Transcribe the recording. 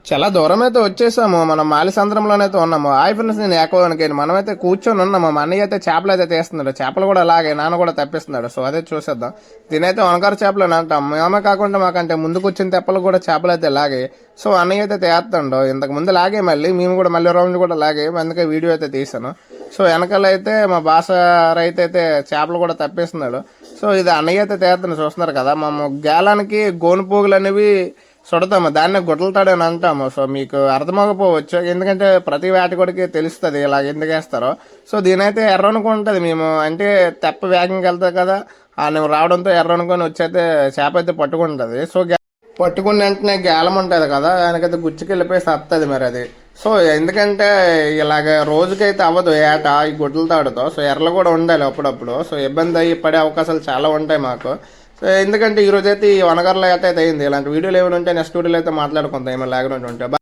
చాలా దూరం అయితే వచ్చేసాము. మనం మాలిసంద్రంలోనైతే ఉన్నాము. హాయ్ ఫ్రెండ్స్, నేను ఏకోవనికి మనమైతే కూర్చొని ఉన్నాము. మా అన్నయ్య అయితే చేపలు అయితే తీస్తున్నాడు. చేపలు కూడా అలాగే నాన్న కూడా తప్పిస్తున్నాడు. సో అదే చూసేద్దాం. దీనైతే వనకర చేపలు అని అంటాం. మేమే కాకుండా మాకంటే ముందుకు వచ్చిన తెప్పలు కూడా చేపలు అయితే లాగే. సో అన్నయ్య అయితే తీస్తాడు. ఇంతకు ముందు లాగే మళ్ళీ మేము కూడా మళ్ళీ రౌండ్ కూడా లాగే. అందుకే వీడియో అయితే తీసాను. సో వెనకాల అయితే మా భాష రైతు అయితే చేపలు కూడా తప్పిస్తున్నాడు. సో ఇది అన్నయ్య అయితే తీస్తాను, చూస్తున్నారు కదా. మా గేలానికి గోనుపోగులు అనేవి చుడతాము, దాన్నే గుడ్డలతాడు అని అంటాము. సో మీకు అర్థమవకపోవచ్చు, ఎందుకంటే ప్రతి వేటగాడికి తెలుస్తుంది ఇలా ఎందుకు వేస్తారో. సో దీనైతే ఎర్ర అనుకుంటుంది. మేము అంటే తెప్ప వేగంగా వెళ్తుంది కదా, నువ్వు రావడంతో ఎర్ర అనుకొని వచ్చైతే చేప అయితే పట్టుకుంటుంది. సో పట్టుకున్న వెంటనే గేలం ఉంటుంది కదా, దానికైతే గుచ్చుకెళ్ళిపోయి సత్తది మరి అది. సో ఎందుకంటే ఇలాగ రోజుకైతే అవ్వదు ఏట ఈ గుడ్డల తాడుతో. సో ఎర్రలు కూడా ఉండాలి అప్పుడప్పుడు. సో ఇబ్బంది అయ్యి పడే అవకాశాలు చాలా ఉంటాయి మాకు. సో ఎందుకంటే ఈరోజు అయితే ఈ వనగర్లో అయితే అయింది. ఇలాంటి వీడియోలు ఏమైనా ఉంటే నెక్స్ట్ వీడియోలో అయితే మాట్లాడుకుంటాం ఏమైనా లేకుండా ఉంటే.